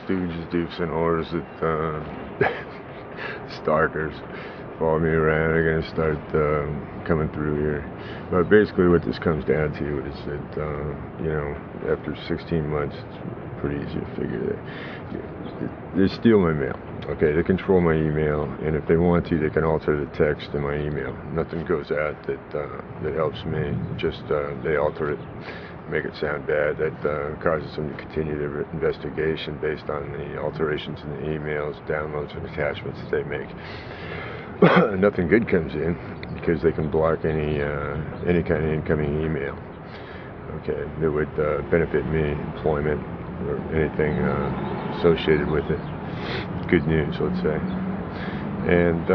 stooges, dupes, and whores that stalkers follow me around. They're going to start coming through here. But basically what this comes down to is that, after 16 months, it's pretty easy to figure that they steal my mail. Okay, they control my email, and if they want to, they can alter the text in my email. Nothing goes out that helps me. Just they alter it, make it sound bad. That causes them to continue their investigation based on the alterations in the emails, downloads, and attachments that they make. Nothing good comes in because they can block any kind of incoming email. Okay, that would benefit me, employment, or anything associated with it. Good news, let's say. And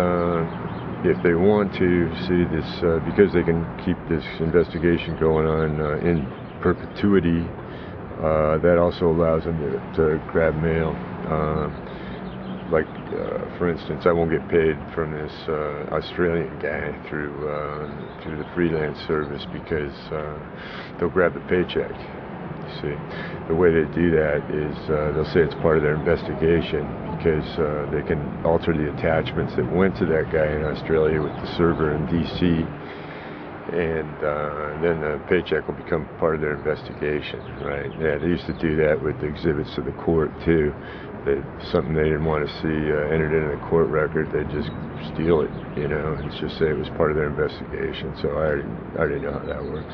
if they want to see this, because they can keep this investigation going on in perpetuity, that also allows them to grab mail. For instance, I won't get paid from this Australian guy through the freelance service because they'll grab the paycheck. You see, the way they do that is they'll say it's part of their investigation because they can alter the attachments that went to that guy in Australia with the server in DC, and then the paycheck will become part of their investigation, right? Yeah, they used to do that with the exhibits to the court too. Something they didn't want to see entered into the court record, they'd just steal it, and just say it was part of their investigation. So I already know how that works.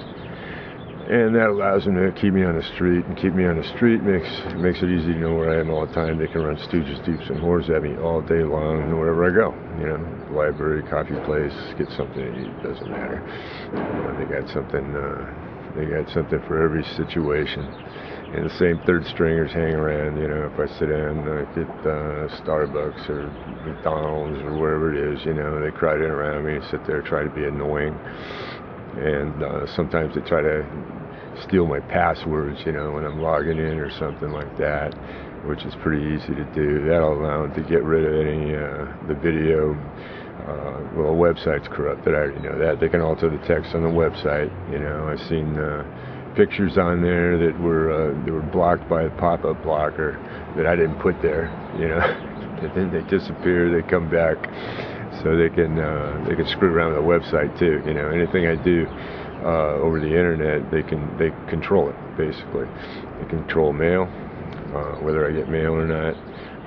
And that allows them to keep me on the street, and keep me on the street makes it easy to know where I am all the time. They can run stooges, dupes, and whores at me all day long, wherever I go. Library, coffee place, get something to eat, doesn't matter. They got something for every situation. And the same third stringers hang around, if I sit down at Starbucks or McDonald's or wherever it is, they crowd in around me and sit there, try to be annoying. And sometimes they try to steal my passwords, when I'm logging in or something like that, which is pretty easy to do. That'll allow them to get rid of any the video. The website's corrupted, I already know that. They can alter the text on the website. I've seen pictures on there that were blocked by a pop-up blocker that I didn't put there. And then they disappear. They come back. So they can screw around with the website too. Anything I do over the internet, they control it basically. They control mail, whether I get mail or not.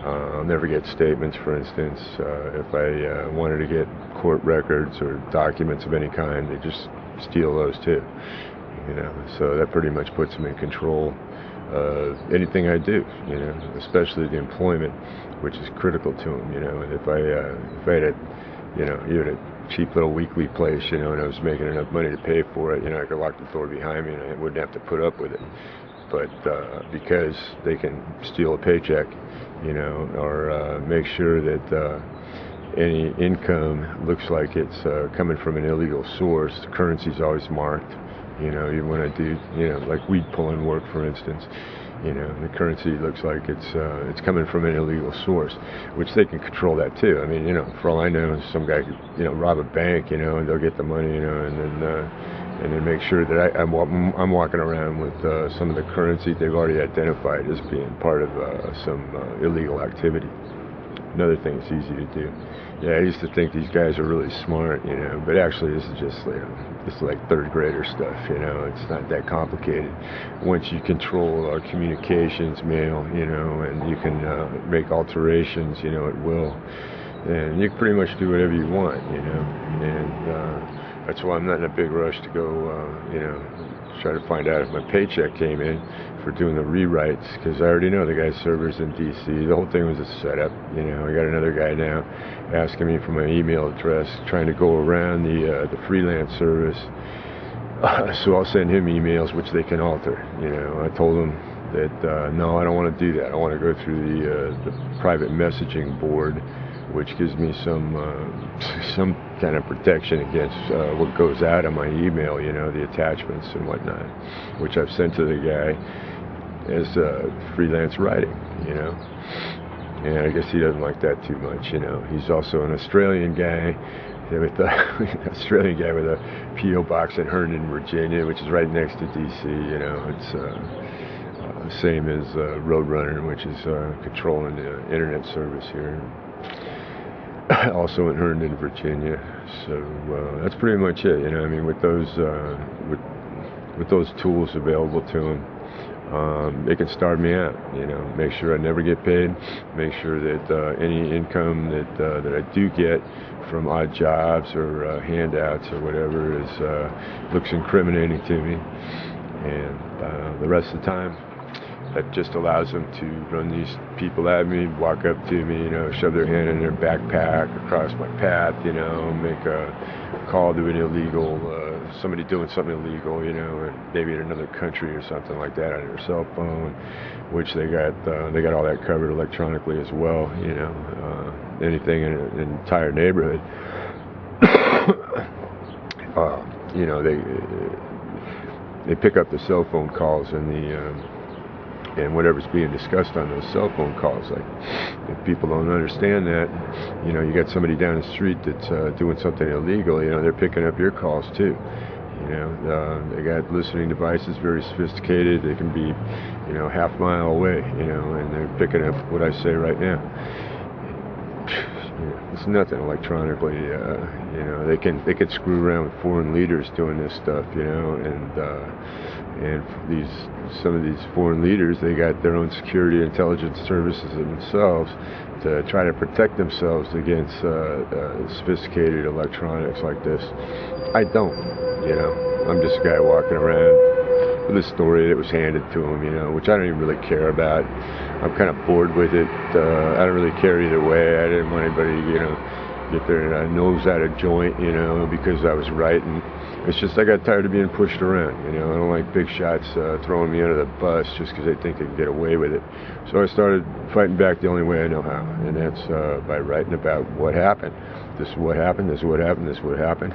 I'll never get statements, for instance. If I wanted to get court records or documents of any kind, they just steal those too. So that pretty much puts them in control of anything I do. Especially the employment, which is critical to them. And if I had a even a cheap little weekly place, and I was making enough money to pay for it, I could lock the door behind me and I wouldn't have to put up with it. But because they can steal a paycheck, or make sure that any income looks like it's coming from an illegal source, the currency's always marked. Even when I do, like weed pulling work, for instance, the currency looks like it's coming from an illegal source, which they can control that too. I mean, for all I know, some guy could, rob a bank, and they'll get the money, and then make sure that I'm walking around with some of the currency they've already identified as being part of some illegal activity. Another thing that's easy to do. Yeah, I used to think these guys are really smart, but actually this is just this is like third grader stuff, it's not that complicated. Once you control our communications, mail, and you can make alterations, at will, and you can pretty much do whatever you want, and that's why I'm not in a big rush to go, try to find out if my paycheck came in for doing the rewrites, because I already know the guy's server's in DC. The whole thing was a setup. I got another guy now asking me for my email address, trying to go around the freelance service. So I'll send him emails which they can alter. I told him that no, I don't want to do that. I want to go through the private messaging board, which gives me some kind of protection against what goes out on my email, the attachments and whatnot, which I've sent to the guy as freelance writing, and I guess he doesn't like that too much. He's also an Australian guy with Australian guy with a P.O. box in Herndon, Virginia, which is right next to D.C. same as Roadrunner, which is controlling the internet service here. Also in Herndon, Virginia. So that's pretty much it. You know, I mean, with those tools available to them, they can starve me out. You know, make sure I never get paid. Make sure that any income that I do get from odd jobs or handouts or whatever looks incriminating to me. And the rest of the time, that just allows them to run these people at me, walk up to me, you know, shove their hand in their backpack across my path, you know, make a call to an illegal, somebody doing something illegal, you know, maybe in another country or something like that on their cell phone, which they got all that covered electronically as well, you know, anything in an entire neighborhood. You know, they pick up the cell phone calls and whatever's being discussed on those cell phone calls. Like, if people don't understand that, you know, you got somebody down the street that's doing something illegal, you know, they're picking up your calls too. You know, they got listening devices, very sophisticated. They can be, you know, half mile away, you know, and they're picking up what I say right now. It's nothing electronically. You know, they can screw around with foreign leaders doing this stuff, you know, and some of these foreign leaders, they got their own security intelligence services themselves to try to protect themselves against sophisticated electronics like this. I don't, you know. I'm just a guy walking around with a story that was handed to him, you know, which I don't even really care about. I'm kind of bored with it. I don't really care either way. I didn't want anybody, you know, get their nose out of joint, you know, because I was right. And it's just I got tired of being pushed around, you know. I don't like big shots throwing me under the bus just because they think they can get away with it. So I started fighting back the only way I know how, and that's by writing about what happened. This is what happened, this is what happened, this is what happened.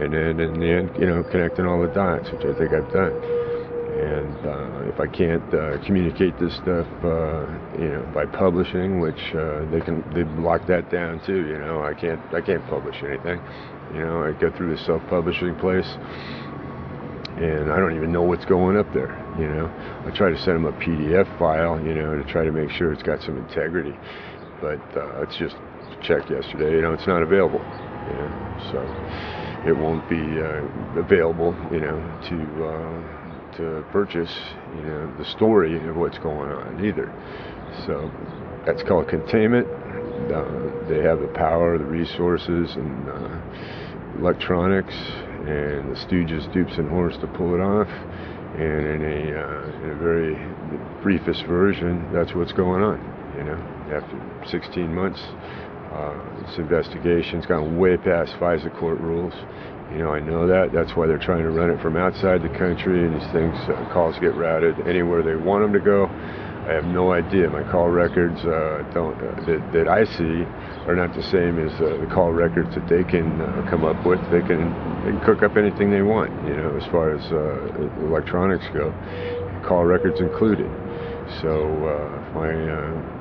And then in the end, you know, connecting all the dots, which I think I've done. And if I can't communicate this stuff, you know, by publishing, which they lock that down too. You know, I can't publish anything. You know, I go through the self-publishing place, and I don't even know what's going up there. You know, I try to send them a PDF file, you know, to try to make sure it's got some integrity. But it's just checked yesterday. You know, it's not available. You know, so it won't be available. You know, to purchase, you know, the story of what's going on either. So that's called containment. They have the power, the resources, and electronics, and the stooges, dupes, and whores to pull it off. And in a very briefest version, that's what's going on. You know, after 16 months, this investigation's gone way past FISA court rules. You know, I know that. That's why they're trying to run it from outside the country, and these things, calls get routed anywhere they want them to go. I have no idea. My call records that I see are not the same as the call records that they can come up with. They can cook up anything they want, you know, as far as electronics go, call records included. So my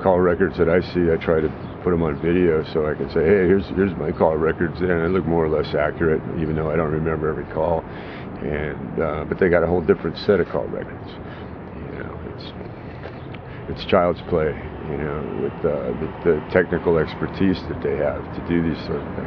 call records that I see, I try to put them on video so I can say, hey, here's my call records, and they look more or less accurate, even though I don't remember every call. And but they got a whole different set of call records. You know, it's child's play. You know, with the technical expertise that they have to do these sort of things.